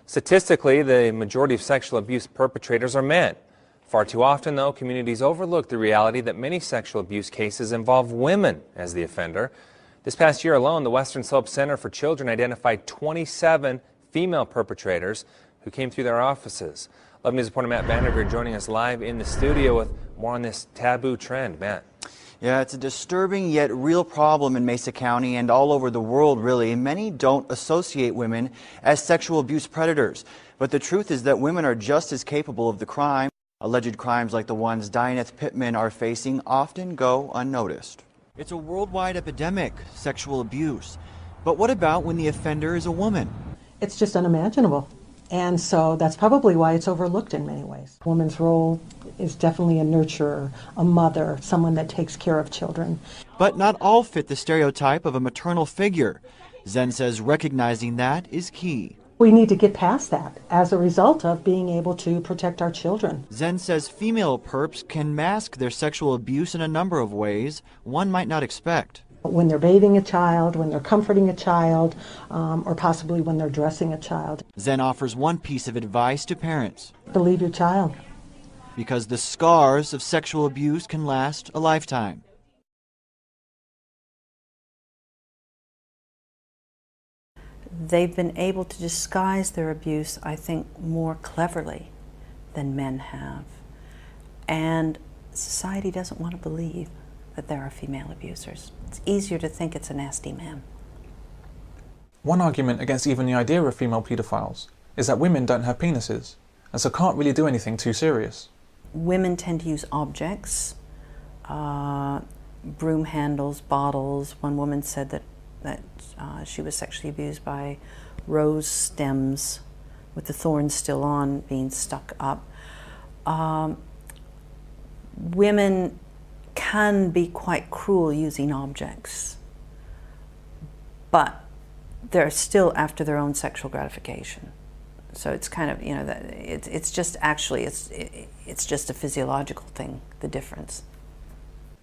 Statistically, the majority of sexual abuse perpetrators are men. Far too often, though, communities overlook the reality that many sexual abuse cases involve women as the offender. This past year alone, the Western Slope Center for Children identified 27 female perpetrators who came through their offices. 11 News reporter Matt Vanderveer joining us live in the studio with more on this taboo trend. Matt. Yeah, it's a disturbing yet real problem in Mesa County and all over the world, really. Many don't associate women as sexual abuse predators. But the truth is that women are just as capable of the crime. Alleged crimes like the ones Dianeth Pittman are facing often go unnoticed. It's a worldwide epidemic, sexual abuse. But what about when the offender is a woman? It's just unimaginable. And so that's probably why it's overlooked in many ways. A woman's role is definitely a nurturer, a mother, someone that takes care of children. But not all fit the stereotype of a maternal figure. Zen says recognizing that is key. We need to get past that as a result of being able to protect our children. Zen says female perps can mask their sexual abuse in a number of ways one might not expect. When they're bathing a child, when they're comforting a child, or possibly when they're dressing a child. Zen offers one piece of advice to parents. Believe your child. Because the scars of sexual abuse can last a lifetime. They've been able to disguise their abuse, I think, more cleverly than men have. And society doesn't want to believe that there are female abusers. It's easier to think it's a nasty man. One argument against even the idea of female pedophiles is that women don't have penises, and so can't really do anything too serious. Women tend to use objects, broom handles, bottles. One woman said that she was sexually abused by rose stems with the thorns still on, being stuck up. Women can be quite cruel using objects, but they're still after their own sexual gratification. So it's kind of, you know, that it's just actually, it's just a physiological thing, the difference.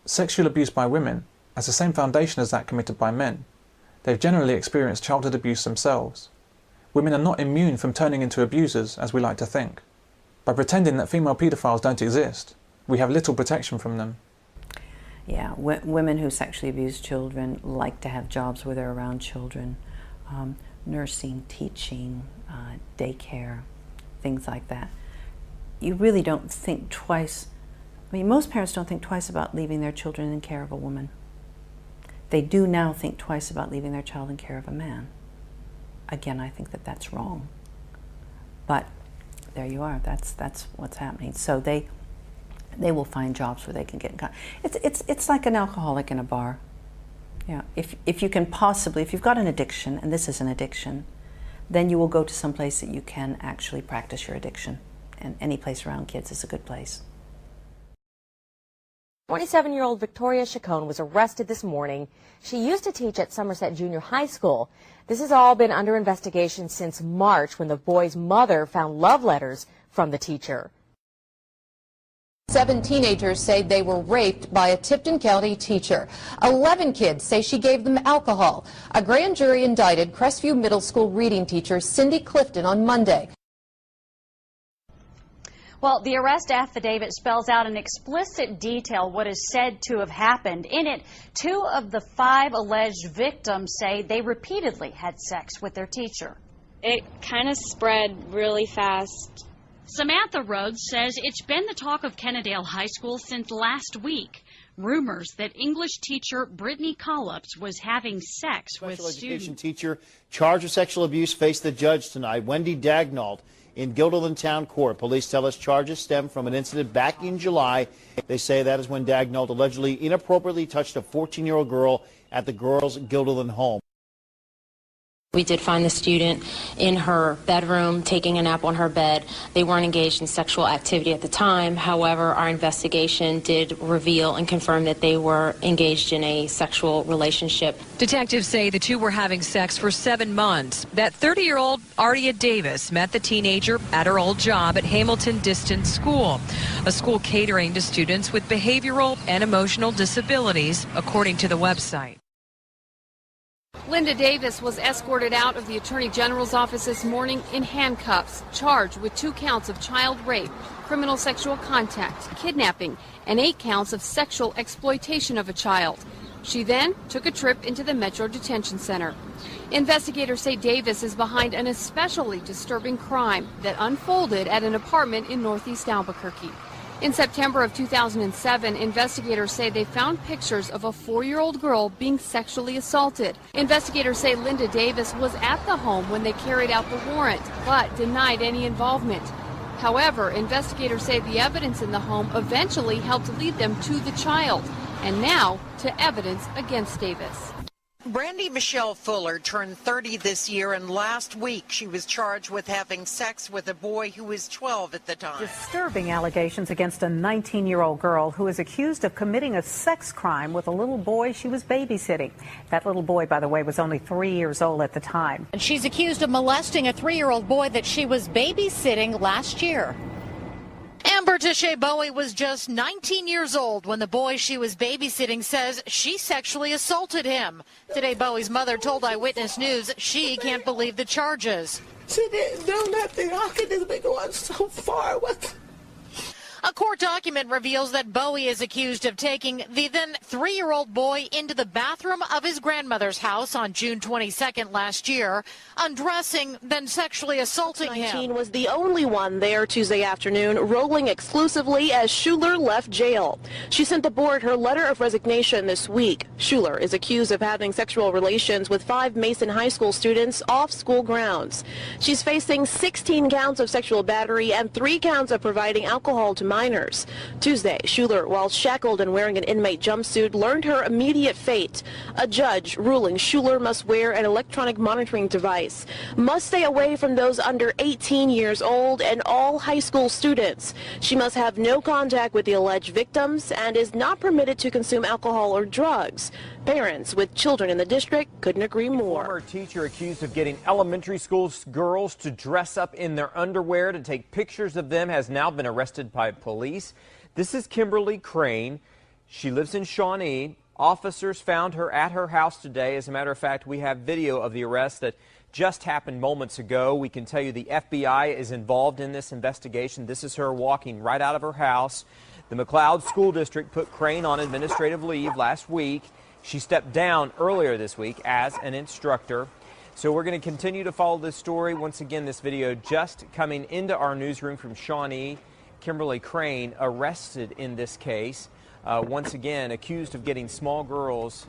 Sexual abuse by women has the same foundation as that committed by men. They've generally experienced childhood abuse themselves. Women are not immune from turning into abusers, as we like to think. By pretending that female pedophiles don't exist, we have little protection from them. Yeah, women who sexually abuse children like to have jobs where they're around children. Nursing, teaching, daycare, things like that. You really don't think twice. I mean, most parents don't think twice about leaving their children in care of a woman. They do now think twice about leaving their child in care of a man. Again, I think that that's wrong. But there you are, that's what's happening. So they will find jobs where they can get in contact. It's like an alcoholic in a bar. Yeah, if you can possibly, if you've got an addiction, and this is an addiction, then you will go to some place that you can actually practice your addiction. And any place around kids is a good place. 27-year-old Victoria Chacon was arrested this morning. She used to teach at Somerset Junior High School. This has all been under investigation since March, when the boy's mother found love letters from the teacher. 7 teenagers say they were raped by a Tipton County teacher. 11 kids say she gave them alcohol. A grand jury indicted Crestview Middle School reading teacher Cindy Clifton on Monday. Well, the arrest affidavit spells out in explicit detail what is said to have happened. In it, 2 of the 5 alleged victims say they repeatedly had sex with their teacher. It kind of spread really fast. Samantha Rhodes says it's been the talk of Kennedale High School since last week. Rumors that English teacher Brittany Collops was having sex with students. Special education teacher charged with sexual abuse faced the judge tonight, Wendy Dagnall, in Guilderland Town Court. Police tell us charges stem from an incident back in July. They say that is when Dagnall allegedly inappropriately touched a 14-year-old girl at the girls' Guilderland home. We did find the student in her bedroom taking a nap on her bed. They weren't engaged in sexual activity at the time. However, our investigation did reveal and confirm that they were engaged in a sexual relationship. Detectives say the 2 were having sex for 7 months. That 30-year-old Ardia Davis met the teenager at her old job at Hamilton Distance School, a school catering to students with behavioral and emotional disabilities, according to the website. Linda Davis was escorted out of the Attorney General's office this morning in handcuffs, charged with 2 counts of child rape, criminal sexual contact, kidnapping, and 8 counts of sexual exploitation of a child. She then took a trip into the Metro Detention Center. Investigators say Davis is behind an especially disturbing crime that unfolded at an apartment in Northeast Albuquerque. In September of 2007, investigators say they found pictures of a 4-year-old girl being sexually assaulted. Investigators say Linda Davis was at the home when they carried out the warrant, but denied any involvement. However, investigators say the evidence in the home eventually helped lead them to the child, and now to evidence against Davis. Brandy Michelle Fuller turned 30 this year, and last week she was charged with having sex with a boy who was 12 at the time. Disturbing allegations against a 19-year-old girl who is accused of committing a sex crime with a little boy she was babysitting. That little boy, by the way, was only 3 years old at the time. And she's accused of molesting a 3-year-old boy that she was babysitting last year. Amber Tisha Bowie was just 19 years old when the boy she was babysitting says she sexually assaulted him. Today, Bowie's mother told Eyewitness News she can't believe the charges. She didn't do nothing. How could this be going so far? What? A court document reveals that Bowie is accused of taking the then 3-year-old boy into the bathroom of his grandmother's house on June 22nd last year, undressing, then sexually assaulting him. 19 was the only one there Tuesday afternoon, rolling exclusively as Schuler left jail. She sent the board her letter of resignation this week. Schuler is accused of having sexual relations with 5 Mason High School students off school grounds. She's facing 16 counts of sexual battery and 3 counts of providing alcohol to minors. Tuesday, Schuler, while shackled and wearing an inmate jumpsuit, learned her immediate fate. A judge ruling Schuler must wear an electronic monitoring device, must stay away from those under 18 years old and all high school students. She must have no contact with the alleged victims and is not permitted to consume alcohol or drugs. Parents with children in the district couldn't agree more. Former teacher accused of getting elementary school girls to dress up in their underwear to take pictures of them has now been arrested by police. This is Kimberly Crane. She lives in Shawnee. Officers found her at her house today. As a matter of fact, we have video of the arrest that just happened moments ago. We can tell you the FBI is involved in this investigation. This is her walking right out of her house. The McLeod School District put Crane on administrative leave last week. She stepped down earlier this week as an instructor. So we're going to continue to follow this story. Once again, this video just coming into our newsroom from Shawnee. Kimberly Crane arrested in this case. Once again, accused of getting small girls,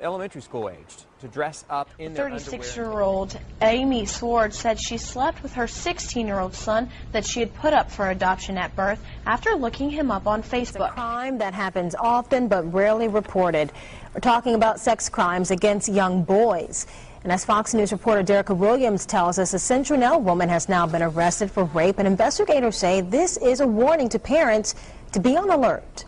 elementary school aged, to dress up in their underwear. 36-year-old Amy Sword said she slept with her 16-year-old son that she had put up for adoption at birth after looking him up on Facebook. A crime that happens often but rarely reported. We're talking about sex crimes against young boys. And as Fox News reporter Derica Williams tells us, a Central woman has now been arrested for rape, and investigators say this is a warning to parents to be on alert.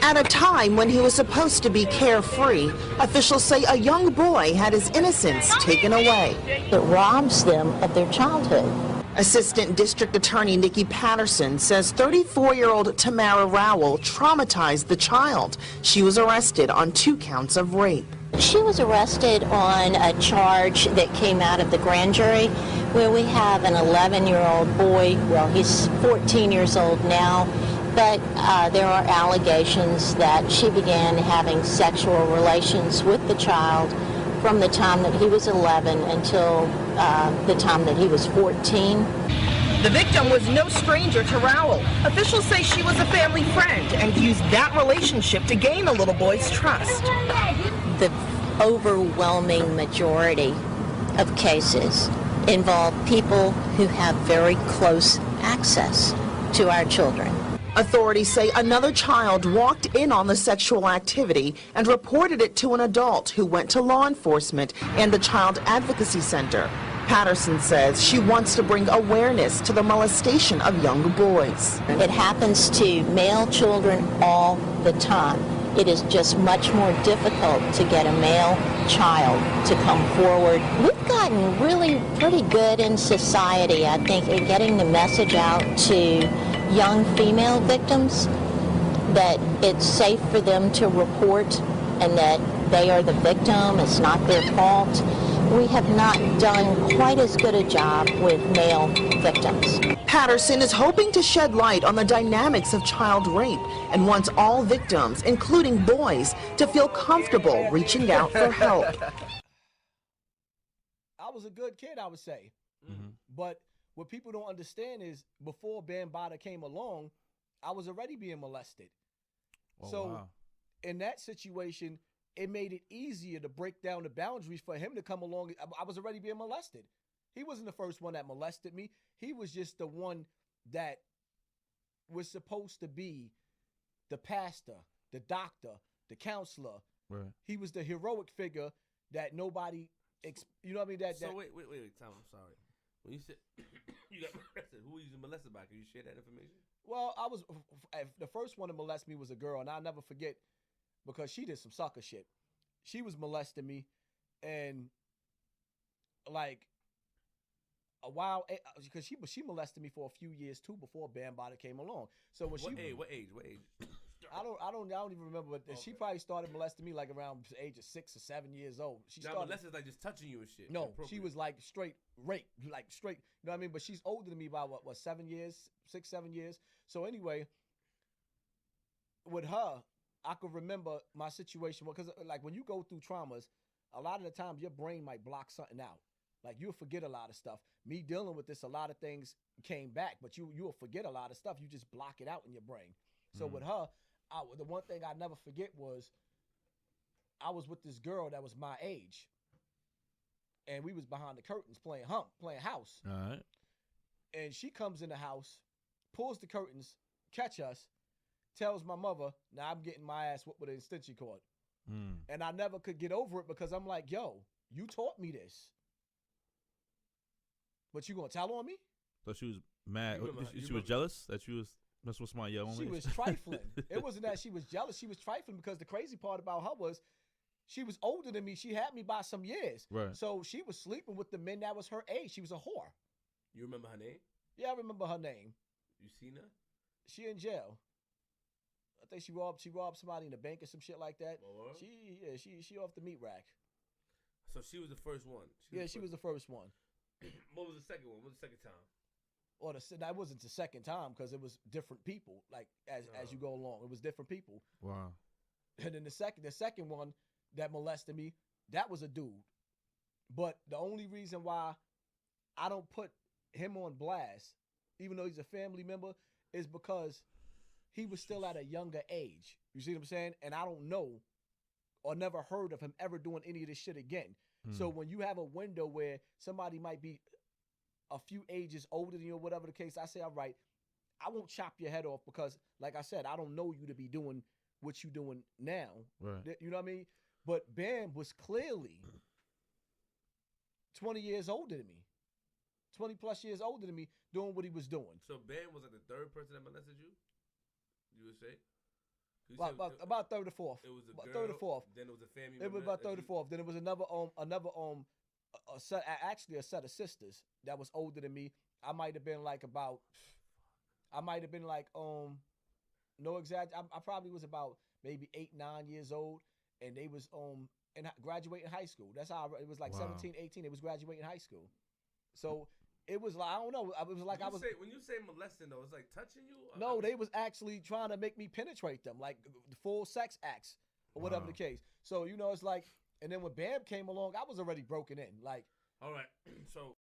At a time when he was supposed to be carefree, officials say a young boy had his innocence taken away. It robs them of their childhood. Assistant District Attorney Nikki Patterson says 34-year-old Tamara Rowell traumatized the child. She was arrested on 2 counts of rape. She was arrested on a charge that came out of the grand jury where we have an 11-year-old boy. Well, he's 14 years old now, but there are allegations that she began having sexual relations with the child from the time that he was 11 until the time that he was 14. The victim was no stranger to Rowell. Officials say she was a family friend and used that relationship to gain the little boy's trust. The overwhelming majority of cases involve people who have very close access to our children. Authorities say another child walked in on the sexual activity and reported it to an adult who went to law enforcement and the Child Advocacy Center. Patterson says she wants to bring awareness to the molestation of young boys. It happens to male children all the time. It is just much more difficult to get a male child to come forward. We've gotten really pretty good in society, I think, at getting the message out to young female victims that it's safe for them to report and that they are the victim, it's not their fault. We have not done quite as good a job with male victims. Patterson is hoping to shed light on the dynamics of child rape and wants all victims, including boys, to feel comfortable reaching out for help. I was a good kid, I would say. But what people don't understand is before Bambaataa came along, I was already being molested. Wow. In that situation, it made it easier to break down the boundaries for him to come along. I was already being molested. He wasn't the first one that molested me. He was just the one that was supposed to be the pastor, the doctor, the counselor. Right. He was the heroic figure that nobody, you know what I mean? So wait, Tom, I'm sorry. When you said you got molested, who were you molested by? Can you share that information? Well, the first one to molest me was a girl, and I'll never forget because she did some sucker shit. She was molesting me, and like a while, because she molested me for a few years too before Bambaataa came along. So when What age? I don't even remember, but she probably started molesting me like around the age of 6 or 7 years old. She Now, started molested like just touching you and shit. No, she was like straight rape, like straight. You know what I mean? But she's older than me by what 7 years, 6, 7 years. So anyway, with her, I could remember my situation because like when you go through traumas, a lot of the times your brain might block something out. Like you'll forget a lot of stuff. Me dealing with this, a lot of things came back, but you'll forget a lot of stuff. You just block it out in your brain. So with her, the one thing I never forget was I was with this girl that was my age, and we was behind the curtains playing house. All right. And she comes in the house, pulls the curtains, catch us, tells my mother, now I'm getting my ass whooped with an extension cord. And I never could get over it because I'm like, yo, you taught me this. But you gonna tell on me? So she was mad. She was jealous that you was messing with somebody young. She was trifling. It wasn't that she was jealous. She was trifling because the crazy part about her was she was older than me. She had me by some years. Right. So she was sleeping with the men that was her age. She was a whore. You remember her name? Yeah, I remember her name. You seen her? She in jail. I think she robbed somebody in the bank or some shit like that. Oh, She off the meat rack. So she was the first one. She was the first one. What was the second one? What was the second time? Or that wasn't the second time because it was different people. Like as you go along, it was different people. Wow. And then the second one that molested me, that was a dude. But the only reason why I don't put him on blast, even though he's a family member, is because he was still at a younger age. You see what I'm saying? And I don't know or never heard of him ever doing any of this shit again. So when you have a window where somebody might be a few ages older than you or whatever the case, I say, all right, I won't chop your head off because, like I said, I don't know you to be doing what you're doing now. Right. You know what I mean? But Bam was clearly 20 years older than me. 20 plus years older than me doing what he was doing. So Bam was like the third person that molested you? You would say? About third or fourth. It was a about girl, third or fourth. Then it was a family It member. was about third or fourth. Then it was another a set of sisters that was older than me. I might have been like no exact. I probably was about maybe 8, 9 years old, and they was in graduating high school. That's how it was like 17, 18. They was graduating high school. So it was like, I don't know. It was like when you say molesting though, it's like touching you? No, they was actually trying to make me penetrate them, like full sex acts or whatever the case. So, it's like, and then when Bam came along, I was already broken in. Like, all right. So